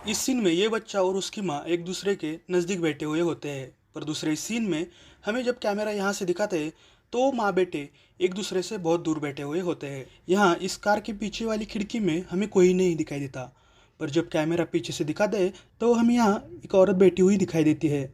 इस सीन में ये बच्चा और उसकी माँ एक दूसरे के नज़दीक बैठे हुए होते हैं। पर दूसरे सीन में हमें जब कैमरा यहाँ से दिखाते हैं तो माँ बेटे एक दूसरे से बहुत दूर बैठे हुए होते हैं। यहाँ इस कार के पीछे वाली खिड़की में हमें कोई नहीं दिखाई देता। पर जब कैमरा पीछे से दिखाते हैं तो हमें यहाँ एक औरत बैठी हुई दिखाई देती है।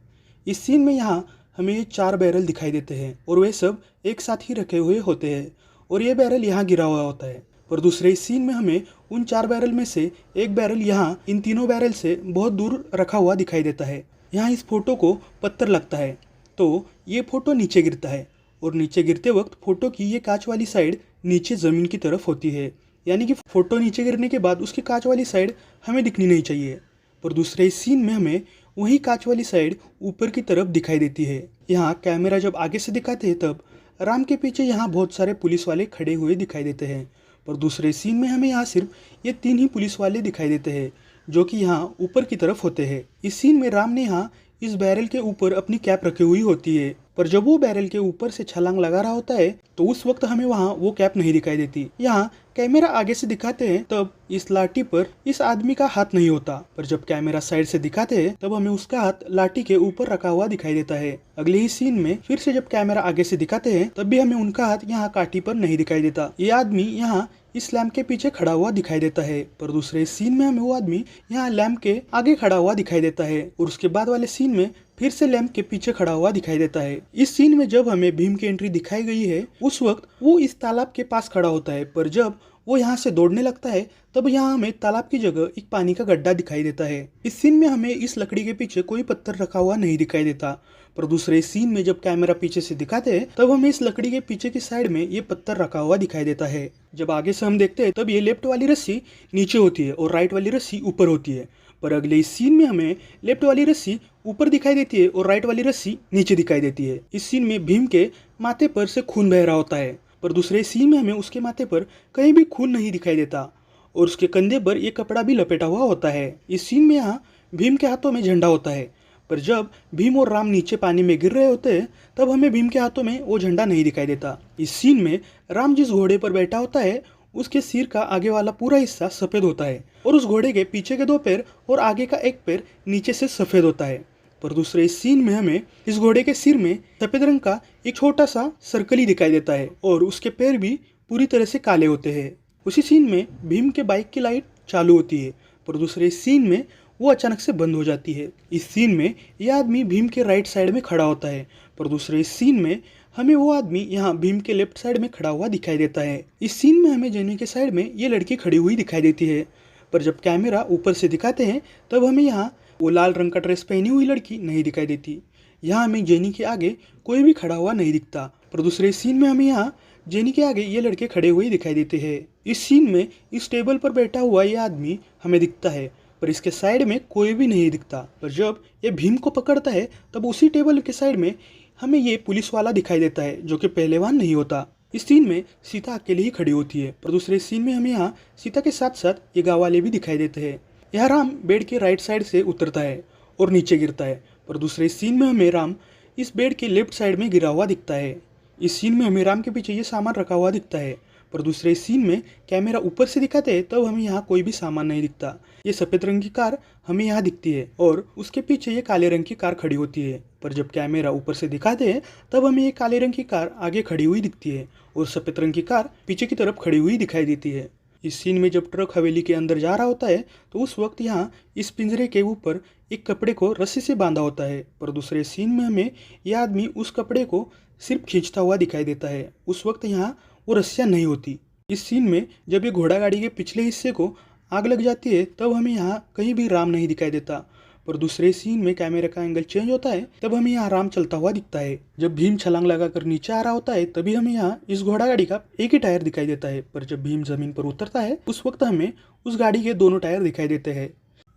इस सीन में यहाँ हमें ये 4 बैरल दिखाई देते हैं और वे सब एक साथ ही रखे हुए होते हैं और ये बैरल यहाँ गिरा हुआ होता है। पर दूसरे सीन में हमें उन 4 बैरल में से एक बैरल यहाँ इन तीनों बैरल से बहुत दूर रखा हुआ दिखाई देता है। यहाँ इस फोटो को पत्थर लगता है तो ये फोटो नीचे गिरता है और नीचे गिरते वक्त फोटो की ये कांच वाली साइड नीचे ज़मीन की तरफ होती है, यानी कि फोटो नीचे गिरने के बाद उसकी कांच वाली साइड हमें दिखनी नहीं चाहिए। पर दूसरे सीन में हमें वही कांच वाली साइड ऊपर की तरफ दिखाई देती है। यहाँ कैमरा जब आगे से दिखाते हैं तब राम के पीछे यहाँ बहुत सारे पुलिस वाले खड़े हुए दिखाई देते हैं। पर दूसरे सीन में हमें यहाँ सिर्फ ये 3 ही पुलिस वाले दिखाई देते हैं जो कि यहाँ ऊपर की तरफ होते हैं। इस सीन में राम ने यहाँ इस बैरल के ऊपर अपनी कैप रखी हुई होती है, पर जब वो बैरल के ऊपर से छलांग लगा रहा होता है तो उस वक्त हमें वहाँ वो कैप नहीं दिखाई देती। यहाँ कैमरा आगे से दिखाते हैं तब इस लाठी पर इस आदमी का हाथ नहीं होता, पर जब कैमरा साइड से दिखाते हैं तब हमें उसका हाथ लाठी के ऊपर रखा हुआ दिखाई देता है। अगले ही सीन में फिर से जब कैमरा आगे से दिखाते हैं तब भी हमें उनका हाथ यहाँ काठी पर नहीं दिखाई देता। ये आदमी यहाँ इस लैम्प के पीछे खड़ा हुआ दिखाई देता है, पर दूसरे सीन में हमें वो आदमी यहाँ लैम्प के आगे खड़ा हुआ दिखाई देता है और उसके बाद वाले सीन में फिर से लैम्प के पीछे खड़ा हुआ दिखाई देता है। इस सीन में जब हमें भीम की एंट्री दिखाई गई है उस वक्त वो इस तालाब के पास खड़ा होता है, पर जब वो यहाँ से दौड़ने लगता है तब यहाँ हमें तालाब की जगह एक पानी का गड्ढा दिखाई देता है। इस सीन में हमें इस लकड़ी के पीछे कोई पत्थर रखा हुआ नहीं दिखाई देता, पर दूसरे सीन में जब कैमरा पीछे से दिखाते हैं तब हमें इस लकड़ी के पीछे की साइड में ये पत्थर रखा हुआ दिखाई देता है। जब आगे से हम देखते हैं तब ये लेफ्ट वाली रस्सी नीचे होती है और राइट वाली रस्सी ऊपर होती है, पर अगले इस सीन में हमें लेफ्ट वाली रस्सी ऊपर दिखाई देती है और राइट वाली रस्सी नीचे दिखाई देती है। इस सीन में भीम के माथे पर से खून बह रहा होता है, पर दूसरे सीन में हमें उसके माथे पर कहीं भी खून नहीं दिखाई देता और उसके कंधे पर एक कपड़ा भी लपेटा हुआ होता है। इस सीन में यहाँ भीम के हाथों में झंडा होता है, पर जब भीम और राम नीचे पानी में गिर रहे होते हैं तब हमें भीम के हाथों में वो झंडा नहीं दिखाई देता। इस सीन में राम जिस घोड़े पर बैठा होता है उसके सिर का आगे वाला पूरा हिस्सा सफ़ेद होता है और उस घोड़े के पीछे के 2 पैर और आगे का एक पैर नीचे से सफ़ेद होता है। पर दूसरे सीन में हमें इस घोड़े के सिर में सफ़ेद रंग का एक छोटा सा सर्कल ही दिखाई देता है और उसके पैर भी पूरी तरह से काले होते हैं। उसी सीन में भीम के बाइक की लाइट चालू होती है, पर दूसरे सीन में वो अचानक से बंद हो जाती है। इस सीन में यह आदमी भीम के राइट साइड में खड़ा होता है, पर दूसरे सीन में हमें वो आदमी यहाँ भीम के लेफ्ट साइड में खड़ा हुआ दिखाई देता है। इस सीन में हमें जेनी के साइड में ये लड़की खड़ी हुई दिखाई देती है, पर जब कैमरा ऊपर से दिखाते हैं तब हमें यहाँ वो लाल रंग का ड्रेस पहनी हुई लड़की नहीं दिखाई देती। यहाँ हमें जेनी के आगे कोई भी खड़ा हुआ नहीं दिखता, पर दूसरे सीन में हमें यहाँ जेनी के आगे ये लड़के खड़े हुए दिखाई देते हैं। इस सीन में इस टेबल पर बैठा हुआ ये आदमी हमें दिखता है, पर इसके साइड में कोई भी नहीं दिखता। पर जब ये भीम को पकड़ता है तब उसी टेबल के साइड में हमें ये पुलिस वाला दिखाई देता है जो कि पहलवान नहीं होता। इस सीन में सीता अकेले ही खड़ी होती है, पर दूसरे सीन में हमें यहाँ सीता के साथ साथ ये गाँव वाले भी दिखाई देते हैं। यह राम बेड के राइट साइड से उतरता है और नीचे गिरता है, पर दूसरे सीन में हमें राम इस बेड के लेफ्ट साइड में गिरा हुआ दिखता है। इस सीन में हमें राम के पीछे ये सामान रखा हुआ दिखता है, पर दूसरे सीन में कैमरा ऊपर से दिखाते हैं तब हमें यहाँ कोई भी सामान नहीं दिखता। ये सफ़ेद रंग की कार हमें यहाँ दिखती है और उसके पीछे ये काले रंग की कार खड़ी होती है, पर जब कैमरा ऊपर से दिखाते हैं तब हमें ये काले रंग की कार आगे खड़ी हुई दिखती है और सफ़ेद रंग की कार पीछे की तरफ खड़ी हुई दिखाई देती है। इस सीन में जब ट्रक हवेली के अंदर जा रहा होता है तो उस वक्त यहाँ इस पिंजरे के ऊपर एक कपड़े को रस्सी से बांधा होता है, पर दूसरे सीन में हमें यह आदमी उस कपड़े को सिर्फ खींचता हुआ दिखाई देता है। उस वक्त यहाँ वो रस्सियाँ नहीं होती। इस सीन में जब ये घोड़ा गाड़ी के पिछले हिस्से को आग लग जाती है तब हमें यहाँ कहीं भी राम नहीं दिखाई देता, पर दूसरे सीन में कैमरे का एंगल चेंज होता है तब हमें यहाँ राम चलता हुआ दिखता है। जब भीम छलांग लगाकर नीचे आ रहा होता है तभी हमें यहाँ इस घोड़ा गाड़ी का एक ही टायर दिखाई देता है, पर जब भीम जमीन पर उतरता है उस वक्त हमें उस गाड़ी के दोनों टायर दिखाई देते हैं।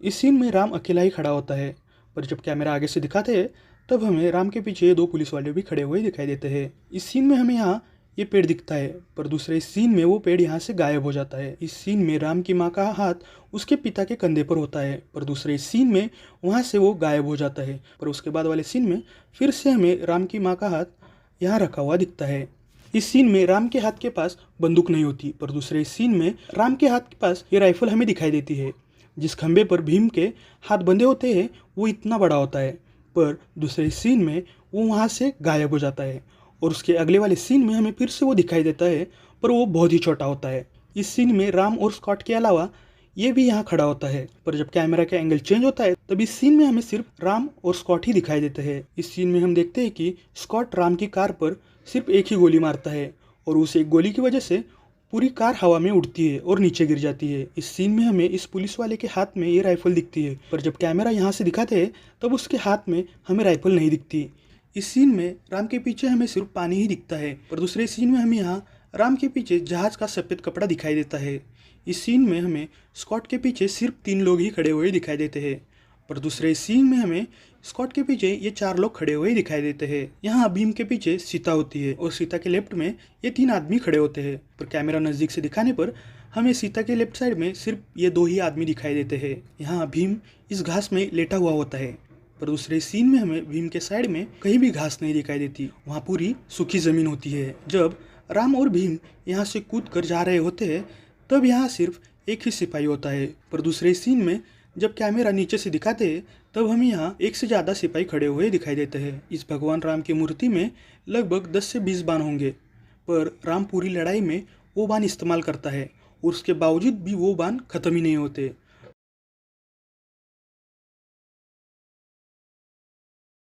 इस सीन में राम अकेला ही खड़ा होता है, पर जब कैमरा आगे से दिखाते हैं तब हमें राम के पीछे 2 पुलिस वाले भी खड़े हुए दिखाई देते हैं। इस सीन में हमें यहाँ ये पेड़ दिखता है, पर दूसरे सीन में वो पेड़ यहाँ से गायब हो जाता है। इस सीन में राम की माँ का हाथ उसके पिता के कंधे पर होता है, पर दूसरे सीन में वहाँ से वो गायब हो जाता है। पर उसके बाद वाले सीन में फिर से हमें राम की माँ का हाथ यहाँ रखा हुआ दिखता है। इस सीन में राम के हाथ के पास बंदूक नहीं होती, पर दूसरे सीन में राम के हाथ के पास ये राइफल हमें दिखाई देती है। जिस खंबे पर भीम के हाथ बंधे होते हैं वो इतना बड़ा होता है, पर दूसरे सीन में वो वहाँ से गायब हो जाता है और उसके अगले वाले सीन में हमें फिर से वो दिखाई देता है, पर वो बहुत ही छोटा होता है। इस सीन में राम और स्कॉट के अलावा ये भी यहाँ खड़ा होता है, पर जब कैमरा का एंगल चेंज होता है तब इस सीन में हमें सिर्फ राम और स्कॉट ही दिखाई देते हैं। इस सीन में हम देखते हैं कि स्कॉट राम की कार पर सिर्फ एक ही गोली मारता है और उस एक गोली की वजह से पूरी कार हवा में उड़ती है और नीचे गिर जाती है। इस सीन में हमें इस पुलिस वाले के हाथ में ये राइफल दिखती है, पर जब कैमरा यहाँ से दिखाते हैं तब उसके हाथ में हमें राइफल नहीं दिखती। इस सीन में राम के पीछे हमें सिर्फ पानी ही दिखता है, पर दूसरे सीन में हमें यहाँ राम के पीछे जहाज का सफ़ेद कपड़ा दिखाई देता है। इस सीन में हमें स्कॉट के पीछे सिर्फ 3 लोग ही खड़े हुए दिखाई देते हैं, पर दूसरे सीन में हमें स्कॉट के पीछे ये 4 लोग खड़े हुए दिखाई देते हैं। यहाँ भीम के पीछे सीता होती है और सीता के लेफ्ट में ये 3 आदमी खड़े होते हैं, पर कैमरा नज़दीक से दिखाने पर हमें सीता के लेफ्ट साइड में सिर्फ ये 2 ही आदमी दिखाई देते हैं। यहाँ भीम इस घास में लेटा हुआ होता है, पर दूसरे सीन में हमें भीम के साइड में कहीं भी घास नहीं दिखाई देती, वहाँ पूरी सूखी ज़मीन होती है। जब राम और भीम यहाँ से कूद कर जा रहे होते हैं तब यहाँ सिर्फ एक ही सिपाही होता है, पर दूसरे सीन में जब कैमरा नीचे से दिखाते हैं तब हमें यहाँ 1 से ज़्यादा सिपाही खड़े हुए दिखाई देते हैं। इस भगवान राम की मूर्ति में लगभग 10 से 20 बाण होंगे, पर राम पूरी लड़ाई में वो बाण इस्तेमाल करता है और उसके बावजूद भी वो बाण खत्म ही नहीं होते।